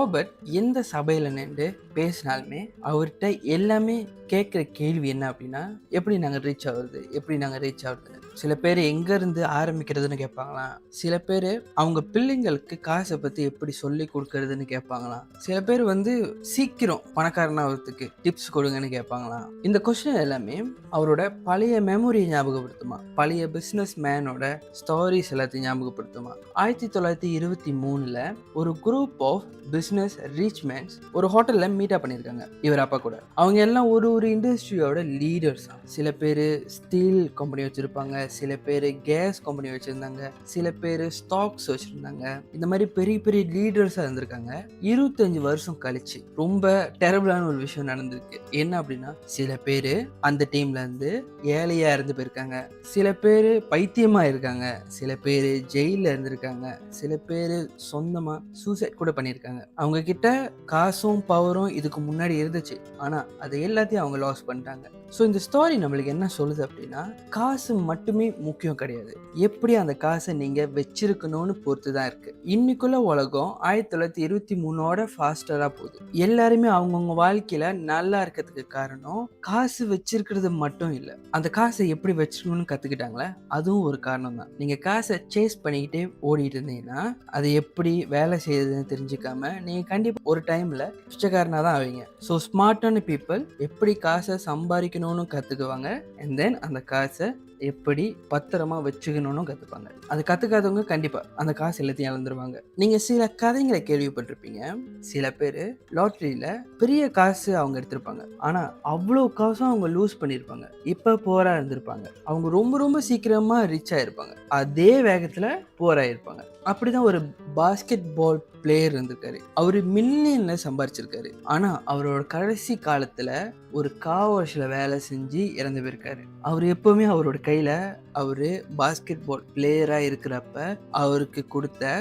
Robert எந்த சபையில் நின்று பேசினாலுமே அவர்கிட்ட எல்லாமே கேட்குற கேள்வி என்ன அப்படின்னா, எப்படி நாங்கள் ரீச் ஆகுறது, எப்படி நாங்கள் ரீச் ஆகுறது. சில பேர் எங்கேருந்து ஆரம்பிக்கிறதுன்னு கேட்பாங்களாம். சில பேர் அவங்க பிள்ளைங்களுக்கு காசை பற்றி எப்படி சொல்லி கொடுக்கறதுன்னு கேட்பாங்களாம். சில பேர் சீக்கிரம் பணக்காரனாகிறதுக்கு டிப்ஸ் கொடுங்கன்னு கேட்பாங்களாம். இந்த கொஸ்டின் எல்லாமே அவரோட பழைய மெமரியை ஞாபகப்படுத்துமா, பழைய பிஸ்னஸ் மேனோட ஸ்டோரிஸ் எல்லாத்தையும் ஞாபகப்படுத்துமா. 1923 ஒரு குரூப் ஆஃப் பிஸ்னஸ் ரீச்மேன்ஸ் ஒரு ஹோட்டலில் மீட்டப் பண்ணியிருக்காங்க இவர் அப்பா கூட. அவங்க எல்லாம் ஒரு ஒரு இண்டஸ்ட்ரியோட லீடர்ஸ். சில பேர் ஸ்டீல் கம்பெனி வச்சுருப்பாங்க, சில பேர் கேஸ் கம்பெனி வச்சுருந்தாங்க, சில பேர் ஸ்டாக்ஸ் வச்சுருந்தாங்க. இந்த மாதிரி பெரிய பெரிய லீடர்ஸாக இருந்திருக்காங்க. 25 வருஷம் கழிச்சு ரொம்ப டெரபிளான ஒரு விஷயம் நடந்திருக்கு. என்ன அப்படின்னா, சில பேர் அந்த டீம்ல இருந்து ஏழையா இருந்து போயிருக்காங்க, சில பேர் பைத்தியமா இருக்காங்க, சில பேர் ஜெயில இருந்திருக்காங்க, சில பேர் சொந்தமா சூசைட் கூட பண்ணியிருக்காங்க. அவங்க கிட்ட காசும் பவரும் இதுக்கு முன்னாடி இருந்துச்சு, ஆனா அதை எல்லாத்தையும் அவங்க லாஸ் பண்ணிட்டாங்க. ஸோ இந்த ஸ்டோரி நம்மளுக்கு என்ன சொல்லுது அப்படின்னா, காசு மட்டுமே முக்கியம் கிடையாது, எப்படி அந்த காசை நீங்க வச்சிருக்கணும்னு பொறுத்து தான் இருக்கு. இன்னைக்குள்ள உலகம் 1923 ஃபாஸ்டரா போகுது. எல்லாருமே அவங்கவுங்க வாழ்க்கையில நல்லா இருக்கிறதுக்கு காரணம் காசு வச்சிருக்கிறது மட்டும் இல்லை, அந்த காசை எப்படி வச்சிருக்கணும்னு கத்துக்கிட்டாங்களே அதுவும் ஒரு காரணம் தான். நீங்க காசை சேஸ் பண்ணிக்கிட்டே ஓடிட்டு இருந்தீங்கன்னா அது எப்படி வேலை செய்யுதுன்னு தெரிஞ்சுக்காம நீங்க கண்டிப்பா ஒரு டைம்ல பிச்சைக்காரனா தான் ஆவீங்க. ஸோ ஸ்மார்ட்டான பீப்புள் எப்படி காசை சம்பாதிக்கணும்னு கத்துக்குவாங்க, அண்ட் தென் அந்த காசை எப்படி பத்திரமா வச்சுக்கணும்னு கற்றுப்பாங்க. அது கற்றுக்காதவங்க கண்டிப்பாக அந்த காசு எல்லாத்தையும் இழந்துருவாங்க. நீங்கள் சில கதைகளை கேள்விப்பட்டிருப்பீங்க. சில பேர் லாட்ரியில் பெரிய காசு அவங்க எடுத்திருப்பாங்க, ஆனால் அவ்வளோ காசும் அவங்க லூஸ் பண்ணியிருப்பாங்க, இப்போ போரா இருந்திருப்பாங்க. அவங்க ரொம்ப ரொம்ப சீக்கிரமாக ரிச் ஆகிருப்பாங்க, அதே வேகத்தில் போராயிருப்பாங்க. அப்படிதான் ஒரு பாஸ்கெட் பால் பிளேயர் இருந்திருக்காரு. அவரு மில்லியன்ல சம்பாரிச்சிருக்காரு, ஆனா அவரோட கடைசி காலத்துல ஒரு கார் வாஷ்ல வேலை செஞ்சு இறந்து போயிருக்காரு. அவர் எப்பவுமே அவரோட கையில அவரு பாஸ்கெட் பால் பிளேயரா இருக்கிறப்ப அவருக்கு கொடுத்த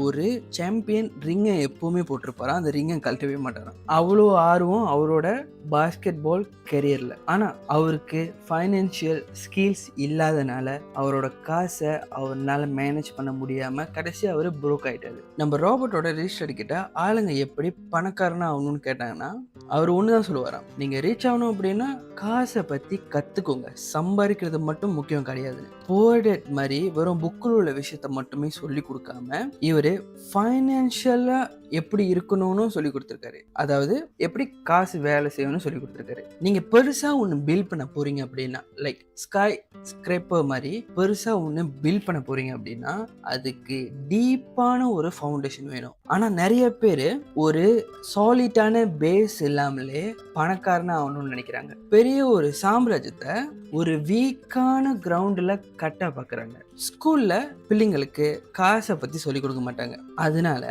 ஒரு சாம்பியன் ரிங்கை எப்பவுமே போட்டிருப்பாரா, அந்த ரிங்கை கழட்டவே மாட்டாராம். அவ்வளோ ஆர்வம் அவரோட பாஸ்கெட் பால் கெரியர்ல. ஆனா அவருக்கு ஃபைனான்சியல் ஸ்கில்ஸ் இல்லாதனால அவரோட காசை அவரால் மேனேஜ் பண்ண முடியாம கடைசி அவர் ப்ரோக் ஆயிட்டாரு. நம்ம ராபர்ட்டோட ரிஜிஸ்டர் கிட்ட ஆளுங்க எப்படி பணக்காரனா ஆகணும்னு கேட்டாங்கன்னா அவர் ஒண்ணுதான் சொல்லுவாராம், நீங்க ரீச் ஆகணும் அப்படின்னா காசை பத்தி கத்துக்கோங்க, சம்பாதிக்கிறது மட்டும் முக்கியம் கிடையாது. போர்டேட் மாதிரி வெறும் புக்கில் உள்ள விஷயத்த மட்டுமே சொல்லி கொடுக்காம இவரு ஃபைனான்சியலா எப்படி இருக்கணும்னு சொல்லி கொடுத்துருக்காரு. அதாவது எப்படி காசு வேலை செய்யணும்னு சொல்லி கொடுத்துருக்காரு. நீங்க பெருசா ஒன்று பில்ட் பண்ண போறீங்க அப்படின்னா, லைக் ஸ்கை ஸ்கிரேப்பர் மாதிரி பெருசா ஒன்று பில்ட் பண்ண போறீங்க அப்படின்னா அதுக்கு டீப்பான ஒரு ஃபவுண்டேஷன் வேணும். ஆனா நிறைய பேர் ஒரு சாலிட்டான பேஸ் இல்லாமலே பணக்காரனா ஆகணும்னு நினைக்கிறாங்க. பெரிய ஒரு சாம்ராஜ்யத்தை ஒரு வீக்கான கிரவுண்ட்ல கட்ட பாக்குறாங்க. ஸ்கூல்ல பிள்ளைங்களுக்கு காசை பத்தி சொல்லி கொடுக்க மாட்டாங்க, அதனால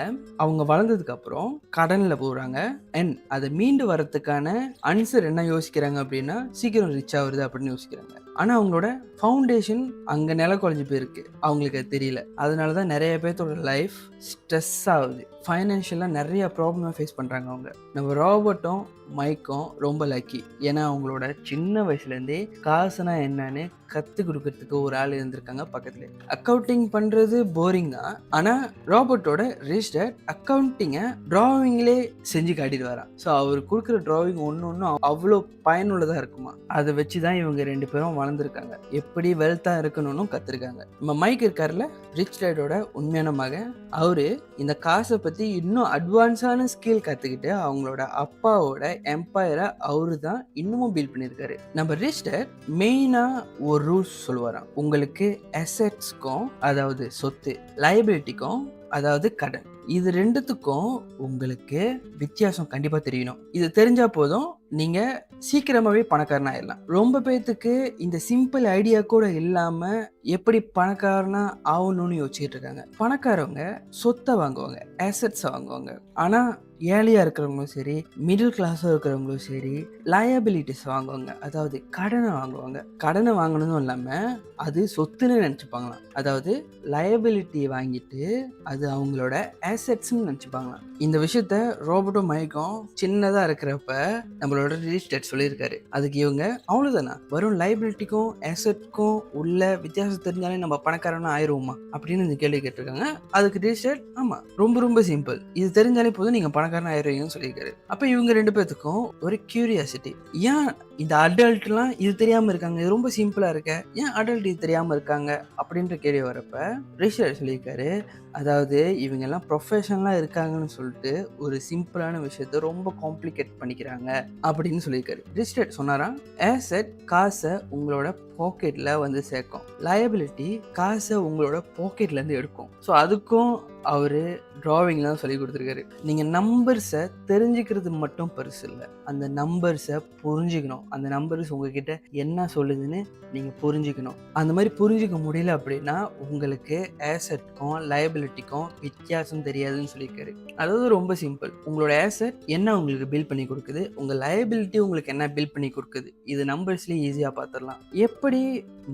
அவங்க வளர்ந்ததுக்கு அப்புறம் கடன்ல போறாங்க. அண்ட் அதை மீண்டு வரதுக்கான ஆன்சர் என்ன யோசிக்கிறாங்க அப்படின்னா, சீக்கிரம் ரிச் ஆகுறது அப்படின்னு யோசிக்கிறாங்க. ஆனா அவங்களோட ஃபவுண்டேஷன் அங்க நில குறைஞ்சு போயிருக்கு, அவங்களுக்கு அது தெரியல. அதனாலதான் நிறைய பேர்த்தோட லைஃப் ஸ்ட்ரெஸ் ஆகுது, ஃபைனான்ஷியலா நிறைய ப்ராப்ளம் ஃபேஸ் பண்றாங்க அவங்க. நம்ம ராபர்ட்டும் மைக்கும் ரொம்ப லக்கி, ஏன்னா அவங்களோட சின்ன வயசுலேருந்தே காசுனா என்னன்னு கற்றுக் கொடுக்கறதுக்கு ஒரு ஆள் இருந்திருக்காங்க பக்கத்துல. அக்கௌண்டிங் பண்றது போரிங் தான், ஆனால் ராபர்ட்டோட ரிஜிஸ்டர் அக்கௌண்டிங்கை டிராவிங்லே செஞ்சு காட்டிட்டு வரான். ஸோ அவர் கொடுக்குற டிராவிங் ஒன்றும் அவ்வளோ பயனுள்ளதாக இருக்குமா. அதை வச்சு தான் இவங்க 2 பேரும் வளர்ந்துருக்காங்க, எப்படி வெல்த்தாக இருக்கணும்னு கற்றுருக்காங்க. நம்ம மைக் இருக்கார்ல, ரிச் டேடோட உண்மையான மகன், அவரு இந்த காசை பற்றி இன்னும் அட்வான்ஸான ஸ்கில் கற்றுக்கிட்டு அவங்களோட அப்பாவோட எம்பையரை அவரு தான் இன்னமும் பில்ட் பண்ணியிருக்காரு. நம்ம ரிஜிஸ்டர் மெயினாக ஒரு ரூல்ஸ் சொல்லுவாராம், உங்களுக்கு அசெட்ஸ்க்கும் அதாவது சொத்து, லைபிலிட்டிக்கும் அதாவது கடன், இது ரெண்டுத்துக்கும் உங்களுக்கு வித்தியாசம் கண்டிப்பா தெரியணும். இது தெரிஞ்சா போதும் நீங்க சீக்கிரமாவே பணக்காரனா ஆயிடலாம். ரொம்ப பேத்துக்கு இந்த சிம்பிள் ஐடியா கூட இல்லாம எப்படி பணக்காரனா ஆகணும்னு யோசிச்சுட்டு இருக்காங்க. பணக்காரவங்க சொத்தை வாங்குவாங்க, அசெட்ஸை வாங்குவாங்க. ஆனா ஏழையா இருக்கிறவங்களும் சரி, மிடில் கிளாஸா இருக்கிறவங்களும் சரி, லயபிலிட்டிஸ் வாங்குவாங்க, அதாவது கடனை வாங்குவாங்க. கடனை வாங்கணும் இல்லாம அது சொத்துன்னு நினைச்சுப்பாங்களாம். அதாவது லயபிலிட்டி வாங்கிட்டு அது அவங்களோட அசெட்ஸ்ன்னு நினைச்சுப்பாங்களாம். இந்த விஷயத்த ரோபோட்டும் மைக்கும் சின்னதா இருக்கிறப்ப நம்மளோட ரிலீஸ் டேட் சொல்லியிருக்காரு. அதுக்கு இவங்க அவ்வளவுதானா, வரும் லைபிலிட்டிக்கும் அசெட்க்கும் உள்ள வித்தியாசம் தெரிஞ்சாலே நம்ம பணக்காரனா ஆயிருவோமா அப்படின்னு இந்த கேள்வி கேட்டிருக்காங்க. அதுக்கு ரிலீஸ் டேட் ஆமா ரொம்ப ரொம்ப சிம்பிள், இது தெரிஞ்சாலே போதும் நீங்க பணக்காரனா ஆயிருவீங்கன்னு சொல்லியிருக்காரு. அப்ப இவங்க 2 பேத்துக்கும் ஒரு கியூரியாசிட்டி, ஏன் இந்த அடல்ட்லாம் இது தெரியாம இருக்காங்க, இது ரொம்ப சிம்பிளா இருக்க, ஏன் அடல்ட் இது தெரியாம இருக்காங்க அப்படின்ற கேள்வி வரப்ப ரிஷர் சொல்லியிருக்காரு, அதாவது இவங்க எல்லாம் ப்ரொஃபஷனலா இருக்காங்கன்னு சொல்லிட்டு ஒரு சிம்பிளான விஷயத்த ரொம்ப காம்ப்ளிகேட் பண்ணிக்கிறாங்க அப்படின்னு சொல்லியிருக்காரு. ரிஷர் சொன்னாராம், ஆசெட் காசை உங்களோட பாக்கெட்ல வந்து சேர்க்கும், லயபிலிட்டி காசை உங்களோட பாக்கெட்ல இருந்து எடுக்கும். ஸோ அதுக்கும் அவரு டிராவிங்லாம் சொல்லி கொடுத்துருக்காரு. நீங்க நம்பர்ஸை தெரிஞ்சுக்கிறது மட்டும் பெருசு இல்லை, அந்த நம்பர்ஸை புரிஞ்சுக்கணும், அந்த நம்பர்ஸ் உங்ககிட்ட என்ன சொல்லுதுன்னு நீங்க புரிஞ்சுக்கணும். அந்த மாதிரி புரிஞ்சுக்க முடியல அப்படின்னா உங்களுக்கு ஆசெட்க்கும் லயபிலிட்டிக்கும் வித்தியாசம் தெரியாதுன்னு சொல்லியிருக்காரு. அதாவது ரொம்ப சிம்பிள், உங்களோட ஆசெட் என்ன உங்களுக்கு பில் பண்ணி கொடுக்குது, உங்க லயபிலிட்டி உங்களுக்கு என்ன பில் பண்ணி கொடுக்குது, இது நம்பர்ஸ்லேயே ஈஸியாக பார்த்துடலாம். எப்படி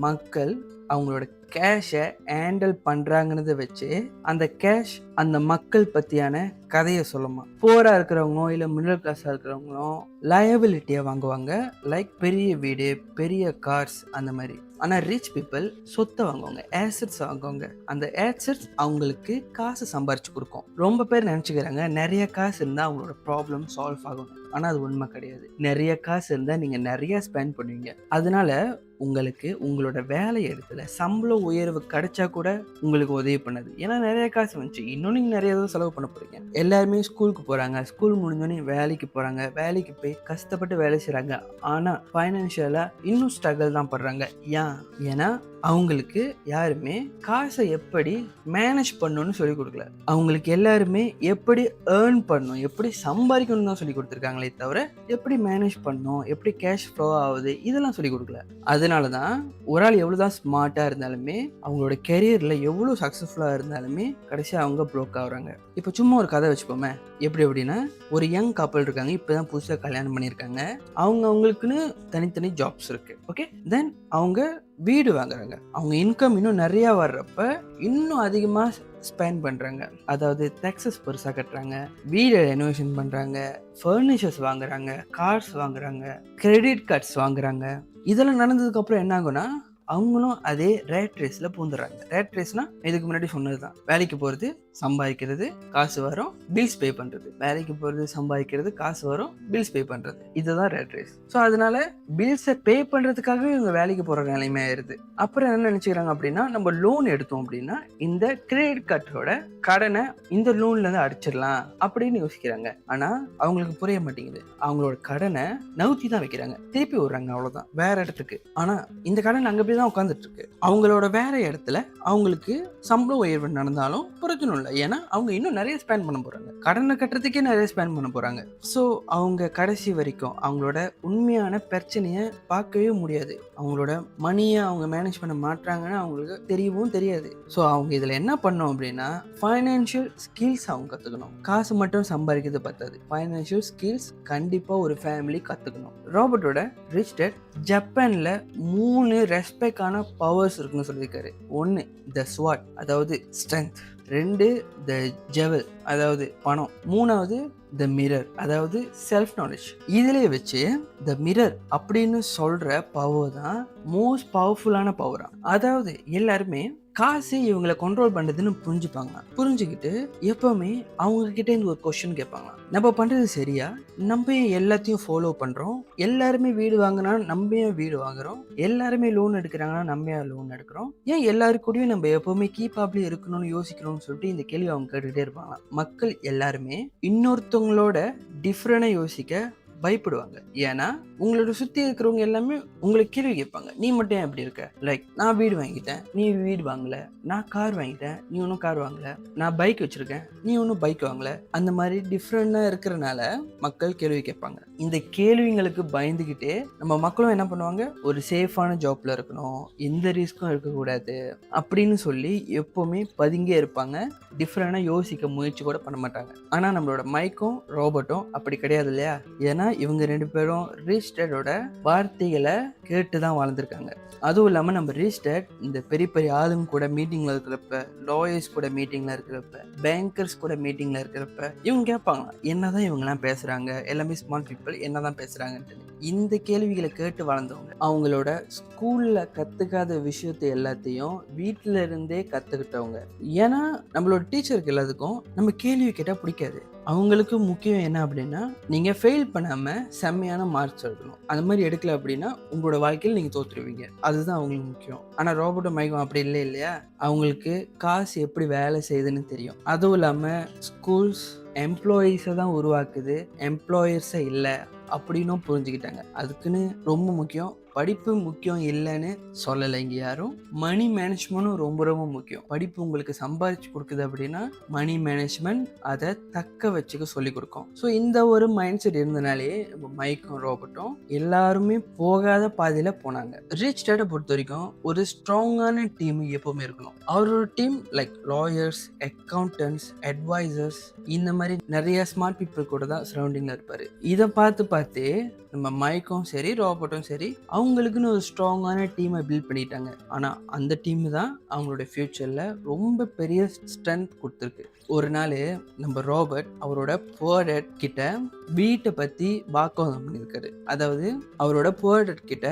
மக்கள் அவங்களோட கேஷை ஹேண்டில் பண்றாங்கன்றத வச்சு அந்த கேஷ் அந்த மக்கள் பத்தியான கதையை சொல்லுமா. போரா இருக்கிறவங்களோ இல்லை மிடில் கிளாஸாக இருக்கிறவங்களும் லயபிலிட்டியை வாங்குவாங்க, லைக் பெரிய வீடு பெரிய கார்ஸ் அந்த மாதிரி. ஆனால் ரிச் பீப்புள் சொத்தை வாங்குவாங்க, ஆசெட்ஸ் வாங்குவாங்க. அந்த ஆசெட்ஸ் அவங்களுக்கு காசு சம்பாரிச்சு கொடுக்கும். ரொம்ப பேர் நினச்சிக்கிறாங்க நிறைய காசு இருந்தால் அவங்களோட ப்ராப்ளம் சால்வ் ஆகும், ஆனால் அது உண்மை கிடையாது. நிறைய காசு இருந்தால் நீங்கள் நிறைய ஸ்பெண்ட் பண்ணுவீங்க. அதனால உங்களுக்கு உங்களோட வேலை இடத்துல சம்பள உயர்வு கிடைச்சா கூட உங்களுக்கு உதவி பண்ணது, ஏன்னா நிறைய காசு வந்துச்சு, இன்னும் நீங்கள் நிறைய செலவு பண்ண போறீங்க. எல்லாருமே ஸ்கூலுக்கு போகிறாங்க, ஸ்கூல் முடிஞ்சோடனே வேலைக்கு போகிறாங்க, வேலைக்கு போய் கஷ்டப்பட்டு வேலை செய்கிறாங்க, ஆனால் ஃபைனான்ஷியலாக இன்னும் ஸ்ட்ரகிள் தான் படுறாங்க. ஏன்னா அவங்களுக்கு யாருமே காசை எப்படி மேனேஜ் பண்ணணும்னு சொல்லி கொடுக்கல, அவங்களுக்கு எல்லாருமே எப்படி ஏர்ன் பண்ணணும் எப்படி சம்பாதிக்கணும்னு தான் சொல்லி கொடுத்துருக்காங்களே தவிர எப்படி மேனேஜ் பண்ணணும் எப்படி கேஷ் ஃப்ளோ ஆகுது இதெல்லாம் சொல்லி கொடுக்கல. அதனால தான் ஒரு ஆள் எவ்வளோதான் ஸ்மார்ட்டாக இருந்தாலுமே அவங்களோட கெரியரில் எவ்வளோ சக்ஸஸ்ஃபுல்லாக இருந்தாலுமே கடைசியாக அவங்க ப்ரோக் ஆகுறாங்க. இப்போ சும்மா ஒரு கதை வச்சுப்போமே, எப்படி அப்படின்னா ஒரு யங் கப்பல் இருக்காங்க, இப்போ தான் புதுசாக கல்யாணம் பண்ணியிருக்காங்க, அவங்களுக்குன்னு தனித்தனி ஜாப்ஸ் இருக்குது. ஓகே, தென் அவங்க வீடு வாங்குறாங்க, அவங்க இன்கம் இன்னும் நிறையா வர்றப்ப இன்னும் அதிகமாக ஸ்பெண்ட் பண்ணுறாங்க. அதாவது டேக்ஸஸ் பெருசாக கட்டுறாங்க, வீடை ரெனோவேஷன் பண்ணுறாங்க, ஃபர்னிச்சர்ஸ் வாங்குறாங்க, கார்ஸ் வாங்குறாங்க, கிரெடிட் கார்ட்ஸ் வாங்குறாங்க. இதெல்லாம் நடந்ததுக்கப்புறம் என்ன ஆகும்னா அவங்களும் அதே ரேட் ரேஸில் பூந்துடுறாங்க. ரேட் ரேஸ்னால் இதுக்கு முன்னாடி சொன்னது தான், வேலைக்கு போகிறது சம்பாதிக்கிறது காசு வரும் பில்ஸ் பே பண்ணுறது, வேலைக்கு போகிறது சம்பாதிக்கிறது காசு வரும் பில்ஸ் பே பண்ணுறது, இதுதான் ரேட் ரேஸ். ஸோ அதனால பில்ஸை பே பண்ணுறதுக்காகவே இவங்க வேலைக்கு போகிற நிலைமை ஆயிடுது. அப்புறம் என்ன நினச்சிக்கிறாங்க அப்படின்னா நம்ம லோன் எடுத்தோம் அப்படின்னா இந்த கிரெடிட் கார்டோட கடனை இந்த லோன்லேருந்து அடிச்சிடலாம் அப்படின்னு யோசிக்கிறாங்க. ஆனால் அவங்களுக்கு புரிய மாட்டேங்குது, அவங்களோட கடனை நவுத்தி தான் வைக்கிறாங்க, திருப்பி விடுறாங்க, அவ்வளோதான் வேற இடத்துக்கு. ஆனால் இந்த கடன் அங்கே போய் தான் உட்காந்துட்டு இருக்கு. அவங்களோட வேற இடத்துல அவங்களுக்கு சம்பள உயர்வு நடந்தாலும் பிரச்சனை இல்லை, ஏன்னா அவங்க இன்னும் நிறைய ஸ்பெண்ட் பண்ண போறாங்க, கடனை கட்டுறதுக்கே நிறைய ஸ்பெண்ட் பண்ண போறாங்க. ஸோ அவங்க கடைசி வரைக்கும் அவங்களோட உண்மையான பிரச்சனையை பார்க்கவே முடியாது, அவங்களோட மணியை அவங்க மேனேஜ் பண்ண மாட்டாங்கன்னு அவங்களுக்கு தெரியவும் தெரியாது. ஸோ அவங்க இதில் என்ன பண்ணோம் அப்படின்னா ஃபைனான்ஷியல் ஸ்கில்ஸ் அவங்க கற்றுக்கணும். காசு மட்டும் சம்பாதிக்கிறது பத்தாது, ஃபைனான்ஷியல் ஸ்கில்ஸ் கண்டிப்பாக ஒரு ஃபேமிலி கற்றுக்கணும். ராபர்ட்டோட ரிச் டேட் ஜப்பானில் 3 ரெஸ்பெக்டான பவர்ஸ் இருக்குன்னு சொல்லியிருக்காரு. 1 த ஸ்வாட் அதாவது ஸ்ட்ரென்த், 2 த ஜெவல் அதாவது பணம், 3வது த மிரர் அதாவது செல்ஃப் நாலேஜ். இதிலே வச்சு த மிரர் அப்படின்னு சொல்ற பவர் தான் மோஸ்ட் பவர்ஃபுல்லான பவரா. அதாவது எல்லாருமே காசு இவங்களை கண்ட்ரோல் பண்ணுறதுன்னு புரிஞ்சுப்பாங்க, புரிஞ்சுக்கிட்டு எப்பவுமே அவங்க கிட்ட இருந்து ஒரு கொஸ்டின் கேட்பாங்க, நம்ம பண்ணுறது சரியா, நம்ம எல்லாத்தையும் ஃபாலோ பண்ணுறோம், எல்லாருமே வீடு வாங்கினா நம்ம ஏன் வீடு வாங்குறோம், எல்லாருமே லோன் எடுக்கிறாங்கன்னா நம்ம ஏன் லோன் எடுக்கிறோம், ஏன் எல்லாருக்கூடயும் நம்ம எப்பவுமே கீப்பாப்லேயே இருக்கணும்னு யோசிக்கணும்னு சொல்லிட்டு இந்த கேள்வி அவங்க கேட்டுக்கிட்டே இருப்பாங்க. மக்கள் எல்லாருமே இன்னொருத்தவங்களோட டிஃப்ரெண்டாக யோசிக்க பயப்படுவாங்க, ஏன்னா உங்களோட சுற்றி இருக்கிறவங்க எல்லாமே உங்களுக்கு கேள்வி கேட்பாங்க, நீ மட்டும் ஏன் எப்படி இருக்க, லைக் நான் வீடு வாங்கிட்டேன் நீ வீடு வாங்கல, நான் கார் வாங்கிட்டேன் நீ ஒன்றும் கார் வாங்கல, நான் பைக் வச்சிருக்கேன் நீ ஒன்றும் பைக் வாங்கல, அந்த மாதிரி டிஃப்ரெண்டாக இருக்கிறனால மக்கள் கேள்வி கேட்பாங்க. இந்த கேள்விங்களுக்கு பயந்துக்கிட்டே நம்ம மக்களும் என்ன பண்ணுவாங்க, ஒரு சேஃபான ஜாப்ல இருக்கணும், எந்த ரிஸ்க்கும் இருக்கக்கூடாது அப்படின்னு சொல்லி எப்பவுமே பதுங்கே இருப்பாங்க, டிஃப்ரெண்டாக யோசிக்க முயற்சி கூட பண்ண மாட்டாங்க. ஆனால் நம்மளோட மைக்கும் ரோபோட்டும் அப்படி கிடையாது இல்லையா, ஏன்னா இவங்க 2 பேரும் ரிச் ரிச் டேடோட வார்த்தைகளை கேட்டு தான் வாழ்ந்திருக்காங்க. அதுவும் இல்லாமல் நம்ம ரிச் டேட் இந்த பெரிய பெரிய ஆளுங்க கூட மீட்டிங்கில் இருக்கிறப்ப, லாயர்ஸ் கூட மீட்டிங்கில் இருக்கிறப்ப, பேங்கர்ஸ் கூட மீட்டிங்கில் இருக்கிறப்ப இவங்க கேட்பாங்க, என்னதான் இவங்கெல்லாம் பேசுகிறாங்க, எல்லாமே ஸ்மார்ட் பீப்புள் என்னதான் பேசுகிறாங்கன்ட்டு. இந்த கேள்விகளை கேட்டு வளர்ந்தவங்க அவங்களோட ஸ்கூலில் கற்றுக்காத விஷயத்தை எல்லாத்தையும் வீட்டில் இருந்தே கற்றுக்கிட்டவங்க. ஏன்னா நம்மளோட டீச்சருக்கு எல்லாத்துக்கும் நம்ம கேள்வி கேட்டால் பிடிக்காது. அவங்களுக்கு முக்கியம் என்ன அப்படின்னா, நீங்கள் ஃபெயில் பண்ணாமல் செம்மையான மார்க்ஸ் எடுக்கணும். அந்த மாதிரி எடுக்கல அப்படின்னா உங்களோட வாழ்க்கையில் நீங்கள் தோற்றுருவீங்க. அதுதான் அவங்களுக்கு முக்கியம். ஆனால் ரோபோட்டும் மைக்கும் அப்படி இல்லை இல்லையா? அவங்களுக்கு காசு எப்படி வேலை செய்யுதுன்னு தெரியும். அதுவும் இல்லாமல் ஸ்கூல்ஸ் எம்ப்ளாயீஸை தான் உருவாக்குது, எம்ப்ளாயர்ஸை இல்லை அப்படின்னும் புரிஞ்சுக்கிட்டாங்க. அதுக்குன்னு ரொம்ப முக்கியம் படிப்பு முக்கியம் இல்லைன்னு சொல்லலை இங்கே யாரும். மணி மேனேஜ்மெண்ட்டும் ரொம்ப ரொம்ப முக்கியம். படிப்பு உங்களுக்கு சம்பாதிச்சு கொடுக்குது அப்படின்னா மணி மேனேஜ்மெண்ட் அதை தக்க வச்சுக்க சொல்லி கொடுக்கும். ஸோ இந்த ஒரு மைண்ட் செட் இருந்தனாலே மைக்கும் ரோபோட்டும் எல்லாருமே போகாத பாதையில் போனாங்க. ரிச் டேட்டை பொறுத்த வரைக்கும் ஒரு ஸ்ட்ராங்கான டீம் எப்பவுமே இருக்கணும். அவரோட team like lawyers, accountants, advisers, இந்த மாதிரி நிறைய ஸ்மார்ட் பீப்புள் கூட தான் சரௌண்டிங்கில் இருப்பார். இதை பார்த்து நம்ம மைக்கும் சரி ரோபோட்டும் சரி அவங்களுக்குன்னு ஒரு ஸ்ட்ராங்கான டீமை பில்ட் பண்ணிட்டாங்க. ஆனால் அந்த டீம் தான் அவங்களோட ஃபியூச்சரில் ரொம்ப பெரிய ஸ்ட்ரென்த் கொடுத்துருக்கு. ஒரு நாள் நம்ம ரோபோட் அவரோட புவர் டேட் கிட்ட வீட்டை பற்றி வாக்குவாதம் பண்ணியிருக்காரு. அதாவது அவரோட புவர் டேட் கிட்ட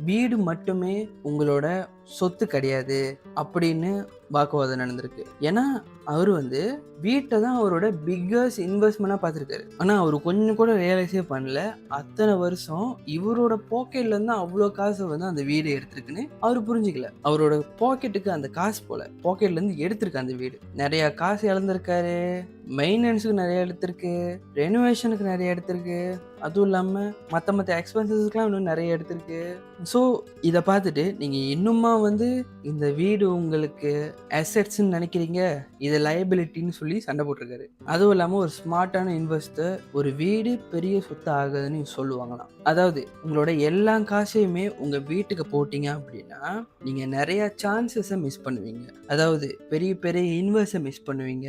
வீடு மட்டுமே உங்களோட சொத்து கிடையாது அப்படின்னு வாக்குவாதம் நடந்திருக்கு. ஏன்னா அவர் வீட்டை தான் அவரோட பிக்கஸ்ட் இன்வெஸ்ட்மெண்ட்டாக பார்த்துருக்காரு. ஆனால் அவர் கொஞ்சம் கூட ரியலைஸே பண்ணல, அத்தனை வருஷம் இவரோட பாக்கெட்லேருந்து அவ்வளோ காசு அந்த வீடு எடுத்திருக்குன்னு அவர் புரிஞ்சிக்கல. அவரோட பாக்கெட்டுக்கு அந்த காசு போல, பாக்கெட்லேருந்து எடுத்திருக்கு அந்த வீடு. நிறையா காசு இழந்திருக்காரு, மெயின்டெனன்ஸுக்கு நிறைய எடுத்திருக்கு, ரெனோவேஷனுக்கு நிறைய எடுத்திருக்கு, அதுவும் இல்லாமல் மற்ற எக்ஸ்பென்சஸ்க்குலாம் இன்னும் நிறைய எடுத்திருக்கு. ஸோ இதை பார்த்துட்டு நீங்கள் இன்னுமா இந்த வீடு உங்களுக்கு அசெட்ஸ்ன்னு நினைக்கிறீங்க, இது லைபிலிட்டின்னு சொல்லி சண்டை போட்டிருக்காரு. அதுவும் இல்லாமல் ஒரு ஸ்மார்ட்டான இன்வெஸ்டர் ஒரு வீடு பெரிய சொத்து ஆகுதுன்னு சொல்லுவாங்களாம். அதாவது உங்களோட எல்லா காசையுமே உங்கள் வீட்டுக்கு போட்டிங்க அப்படின்னா நீங்கள் நிறையா சான்சஸை மிஸ் பண்ணுவீங்க. அதாவது பெரிய பெரிய இன்வெஸ்ட்டை மிஸ் பண்ணுவீங்க.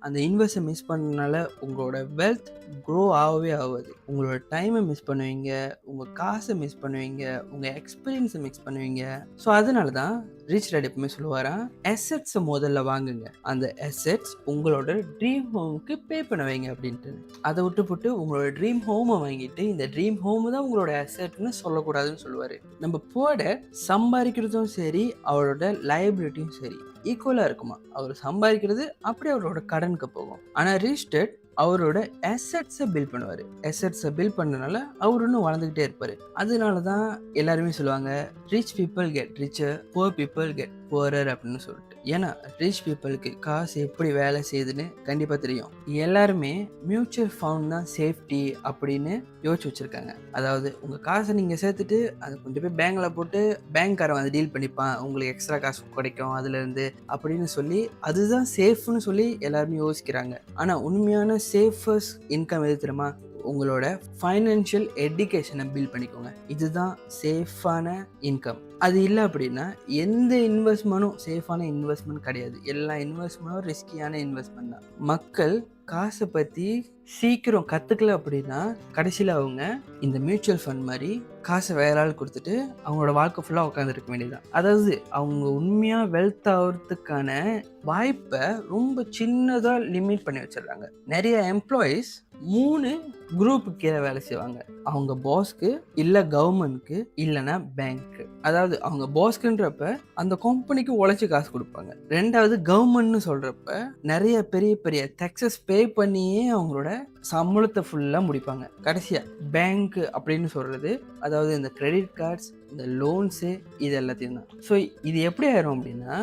அந்த இன்வெஸ்ட்டை மிஸ் பண்ணனால உங்களோட வெல்த் க்ரோ ஆகவே ஆகாது. உங்களோட டைமை மிஸ் பண்ணுவீங்க, உங்கள் காசை மிஸ் பண்ணுவீங்க, உங்கள் எக்ஸ்பீரியன்ஸை மிஸ் பண்ணுவீங்க. ஸோ அதனால தான் ரிச் டேட் எப்பவுமே சொல்லுவாராம், அசெட்ஸை முதல்ல வாங்குங்க, அந்த அசெட்ஸ் உங்களோட ட்ரீம் ஹோமுக்கு பே பண்ண வைங்க அப்படின்ட்டு. அதை விட்டு உங்களோட ட்ரீம் ஹோமை வாங்கிட்டு இந்த ட்ரீம் ஹோமு தான் உங்களோட அசெட்னு சொல்லக்கூடாதுன்னு சொல்லுவார். நம்ம போட சம்பாதிக்கிறதும் சரி அவரோட லைபிலிட்டியும் சரி ஈக்குவலாக இருக்குமா. அவர் சம்பாதிக்கிறது அப்படியே அவரோட கடனுக்கு போகும். ஆனால் ரிச் டேட் அவரோட அசெட்ஸை பில்ட் பண்ணுவார். அசெட்ஸை பில்ட் பண்ணனால அவர் இன்னும் வளர்ந்துக்கிட்டே இருப்பார். அதனால தான் எல்லாருமே சொல்லுவாங்க, rich people get richer, poor people get poorer அப்படின்னு சொல்லிட்டு. ஏன்னா ரிச் பீப்புளுக்கு காசு எப்படி வேலை செய்யுதுன்னு கண்டிப்பாக தெரியும். எல்லாருமே மியூச்சுவல் ஃபண்ட் தான் சேஃப்டி அப்படின்னு யோசிச்சு வச்சுருக்காங்க. அதாவது உங்கள் காசை நீங்கள் சேர்த்துட்டு அதை கொண்டு போய் பேங்கில் போட்டு பேங்க்காரன் டீல் பண்ணிப்பான், உங்களுக்கு எக்ஸ்ட்ரா காசு கிடைக்கும் அதுலேருந்து அப்படின்னு சொல்லி அதுதான் சேஃப்னு சொல்லி எல்லாருமே யோசிக்கிறாங்க. ஆனால் உண்மையான சேஃபஸ்ட் இன்கம் எது தெரியுமா? உங்களோட ஃபைனான்ஷியல் எஜுகேஷனை பில்ட் பண்ணிக்கோங்க. இதுதான் சேஃபான இன்கம். அது இல்லை அப்படின்னா எந்த இன்வெஸ்ட்மெண்ட்டும் சேஃபான இன்வெஸ்ட்மெண்ட் கிடையாது. எல்லா இன்வெஸ்ட்மெண்ட்டும் ரிஸ்கியான இன்வெஸ்ட்மெண்ட் தான். மக்கள் காசை பற்றி சீக்கிரம் கற்றுக்கல அப்படின்னா கடைசியில் அவங்க இந்த மியூச்சுவல் ஃபண்ட் மாதிரி காசை வேற ஆள் கொடுத்துட்டு அவங்களோட வாழ்க்கை ஃபுல்லாக உட்காந்துருக்க வேண்டியதுதான். அதாவது அவங்க உண்மையாக வெல்த் ஆகிறதுக்கான வாய்ப்பை ரொம்ப சின்னதாக லிமிட் பண்ணி வச்சிடுறாங்க. நிறைய எம்ப்ளாயீஸ் 3 குரூப்புக்கு கீழே வேலை செய்வாங்க. அவங்க பாஸ்க்கு, இல்லை கவர்மெண்ட்க்கு, இல்லைன்னா பேங்க்கு. அதாவது அவங்க பாஸ்க்குன்றப்ப அந்த கம்பெனிக்கு உழைச்சி காசு கொடுப்பாங்க. ரெண்டாவது கவர்மெண்ட்னு சொல்கிறப்ப நிறைய பெரிய பெரிய டேக்ஸஸ் பே பண்ணியே அவங்களோட சம்பளத்தை ஃபுல்லாக முடிப்பாங்க. கடைசியாக பேங்க்கு அப்படின்னு சொல்கிறது அதாவது இந்த கிரெடிட் கார்ட்ஸ், இந்த லோன்ஸு, இது எல்லாத்தையும் தான். ஸோ இது எப்படி ஆயிரும் அப்படின்னா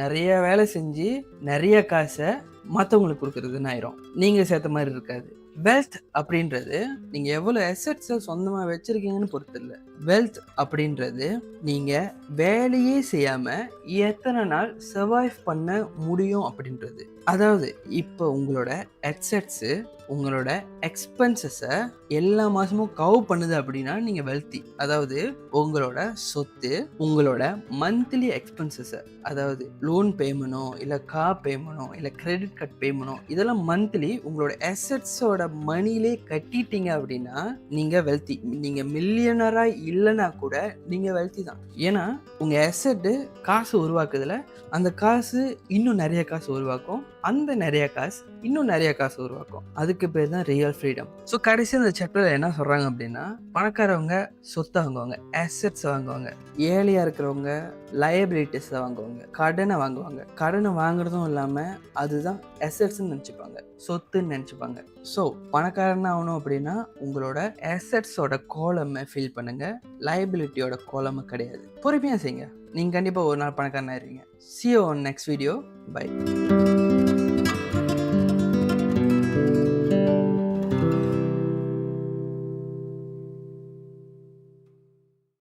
நிறைய வேலை செஞ்சு நிறைய காசை மற்றவங்களுக்கு கொடுக்குறதுன்னு ஆயிரும். நீங்கள் சேர்த்த மாதிரி இருக்காது. வெல்த் அப்படின்றது நீங்கள் எவ்வளோ அசெட்ஸை சொந்தமாக வச்சுருக்கீங்கன்னு பொறுத்து இல்லை. வெல்த் அப்படின்றது நீங்கள் வேலையே செய்யாமல் எத்தனை நாள் சர்வைவ் பண்ண முடியும் அப்படின்றது. அதாவது இப்போ உங்களோட அசெட்ஸு உங்களோட எக்ஸ்பென்சஸை எல்லா மாதமும் கவ் பண்ணுது அப்படின்னா நீங்கள் வெல்த்தி. அதாவது உங்களோட சொத்து உங்களோட மந்த்லி எக்ஸ்பென்சஸை, அதாவது லோன் பேமெண்ட்டோ இல்லை கார் பேமெண்ட்டோ இல்லை கிரெடிட் கார்டு பேமெண்ட்டோ, இதெல்லாம் மந்த்லி உங்களோட அசெட்ஸோட மணிலே கட்டிட்டீங்க அப்படின்னா நீங்கள் வெல்த்தி. நீங்கள் மில்லியனராக இல்லைன்னா கூட நீங்கள் வெல்த்தி தான். ஏன்னா உங்கள் அசெட்டு காசு உருவாக்குதுல, அந்த காசு இன்னும் நிறைய காசு உருவாக்கும், அந்த நிறைய காசு இன்னும் நிறைய காசு உருவாக்கும். அதுக்கு பேர் தான் ரியல் ஃப்ரீடம். ஸோ கடைசி அந்த சாப்டரில் என்ன சொல்கிறாங்க அப்படின்னா, பணக்காரவங்க சொத்தை வாங்குவாங்க, அசெட்ஸ் வாங்குவாங்க. ஏழையாக இருக்கிறவங்க லயபிலிட்டிஸை வாங்குவாங்க, கடனை வாங்குவாங்க. கடனை வாங்குறதும் இல்லாமல் அதுதான் அசெட்ஸ்ன்னு நினச்சிப்பாங்க, சொத்துன்னு நினச்சிப்பாங்க. ஸோ பணக்காரன் ஆகணும் அப்படின்னா உங்களோட அசெட்ஸோட கோலமை ஃபீல் பண்ணுங்கள், லயபிலிட்டியோட கோலமை கிடையாது. பொறுமையாக செய்யுங்க, நீங்கள் கண்டிப்பாக ஒரு நாள் பணக்காரன் ஆயிருவீங்க. See you on next video. Bye.